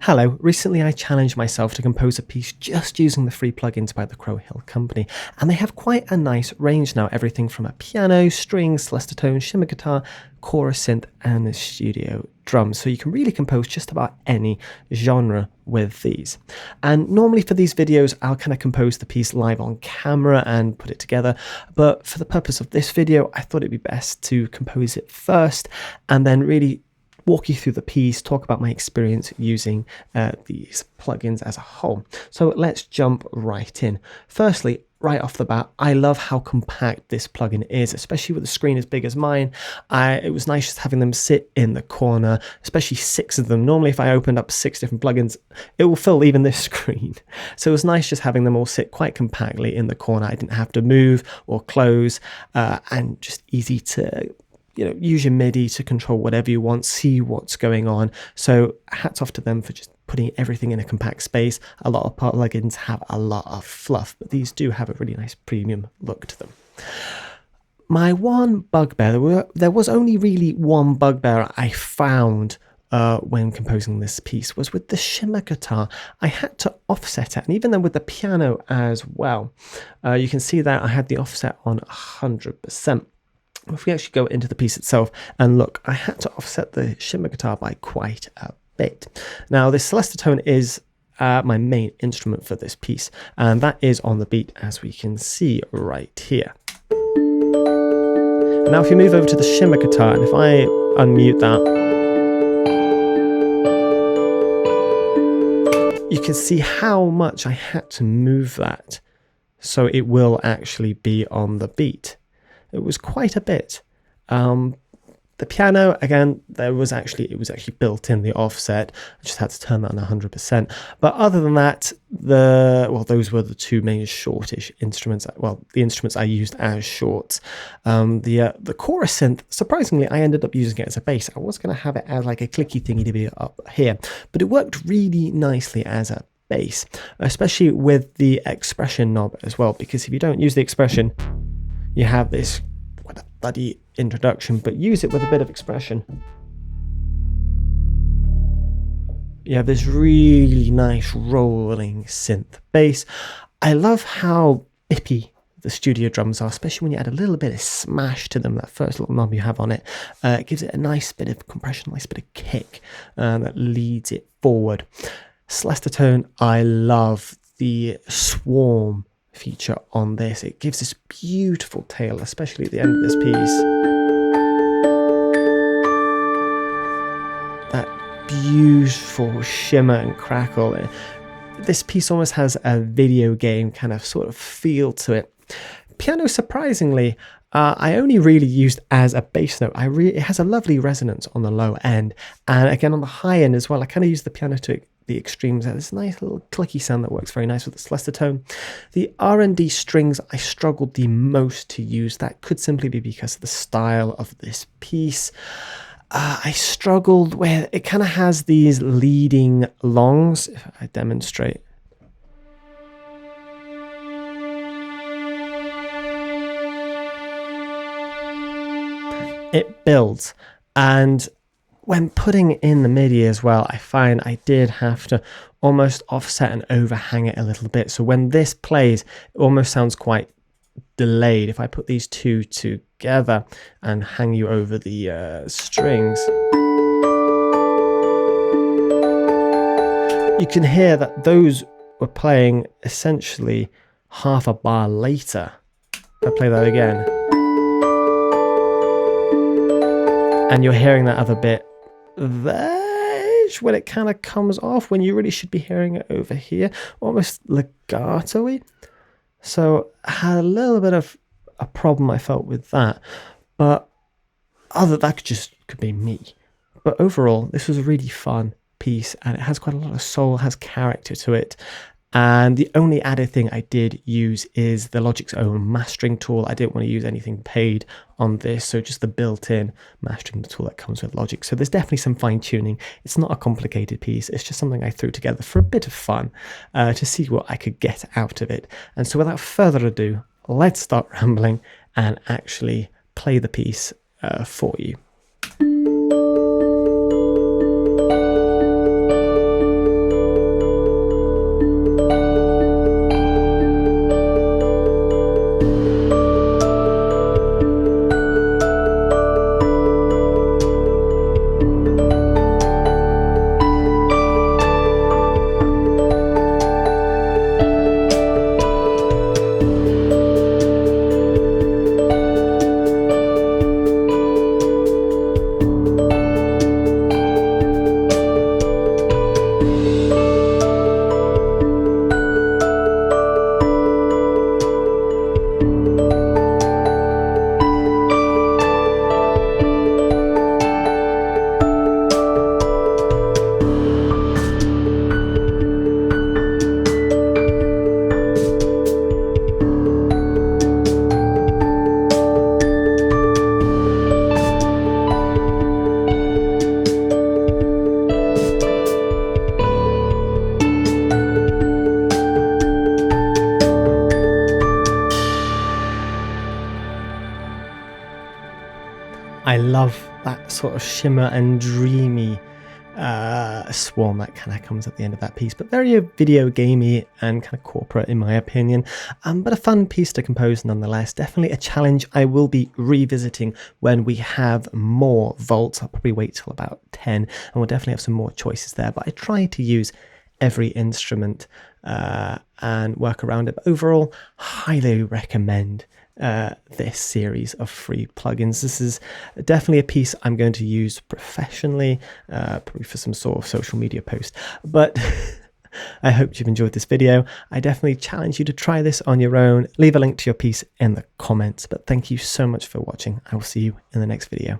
Hello, recently I challenged myself to compose a piece just using the free plugins by the Crow Hill Company, and they have quite a nice range now, everything from a piano, strings, Celesta Tone, shimmer guitar, chorus synth, and the studio drums, so you can really compose just about any genre with these. And normally for these videos I'll kind of compose the piece live on camera and put it together, but for the purpose of this video I thought it'd be best to compose it first and then really walk you through the piece, talk about my experience using these plugins as a whole. So let's jump right in. Firstly, right off the bat, I love how compact this plugin is, especially with the screen as big as mine. It was nice just having them sit in the corner, especially 6 of them. Normally if I opened up 6 different plugins, it will fill even this screen. So it was nice just having them all sit quite compactly in the corner. I didn't have to move or close, and just easy to use your MIDI to control whatever you want, see what's going on. So hats off to them for just putting everything in a compact space. A lot of plugins have a lot of fluff, but these do have a really nice premium look to them. My one bugbear, there was only really one bugbear I found when composing this piece, was with the shimmer guitar. I had to offset it, and even then with the piano as well. You can see that I had the offset on 100%. If we actually go into the piece itself and look, I had to offset the shimmer guitar by quite a bit. Now this Celesta Tone is my main instrument for this piece, and that is on the beat, as we can see right here. Now if you move over to the shimmer guitar, and if I unmute that, you can see how much I had to move that so it will actually be on the beat. It was quite a bit. The piano, again, it was actually built in, the offset. I just had to turn that on 100%. But other than that, those were the 2 main shortish instruments. Well, the instruments I used as shorts. The chorus synth, surprisingly, I ended up using it as a bass. I was going to have it as like a clicky thingy to be up here, but it worked really nicely as a bass, especially with the expression knob as well, because if you don't use the expression, you have this quite a bloody introduction, but use it with a bit of expression. You have this really nice rolling synth bass. I love how bippy the studio drums are, especially when you add a little bit of smash to them. That first little knob you have on it, it gives it a nice bit of compression, nice bit of kick that leads it forward. Celesta Tone, I love the swarm feature on this. It gives this beautiful tail, especially at the end of this piece. That beautiful shimmer and crackle. This piece almost has a video game kind of sort of feel to it. Piano, surprisingly, I only really used as a bass note. It has a lovely resonance on the low end, and again on the high end as well. I kind of use the piano to the extremes. There's a nice little clicky sound that works very nice with the Celesta Tone. The R&D strings I struggled the most to use. That could simply be because of the style of this piece. I struggled where it kind of has these leading longs. If I demonstrate, it builds, and when putting in the MIDI as well, I find I did have to almost offset and overhang it a little bit. So when this plays, it almost sounds quite delayed. If I put these 2 together and hang you over the strings, you can hear that those were playing essentially half a bar later. If I play that again, and you're hearing that other bit there when it kind of comes off, when you really should be hearing it over here, almost legato-y. So I had a little bit of a problem I felt with that, but that could be me. But overall, this was a really fun piece, and it has quite a lot of soul, has character to it. And the only added thing I did use is the Logic's own mastering tool. I didn't want to use anything paid on this, so just the built-in mastering tool that comes with Logic. So there's definitely some fine-tuning. It's not a complicated piece. It's just something I threw together for a bit of fun to see what I could get out of it. And so without further ado, let's start rambling and actually play the piece for you. I love that sort of shimmer and dreamy swarm that kind of comes at the end of that piece, but very video gamey and kind of corporate in my opinion, but a fun piece to compose nonetheless. Definitely a challenge I will be revisiting when we have more vaults. I'll probably wait till about 10 and we'll definitely have some more choices there, but I try to use every instrument and work around it. But overall, highly recommend this series of free plugins. This is definitely a piece I'm going to use professionally, probably for some sort of social media post, but I hope you've enjoyed this video. I definitely challenge you to try this on your own. Leave a link to your piece in the comments, but thank you so much for watching. I will see you in the next video.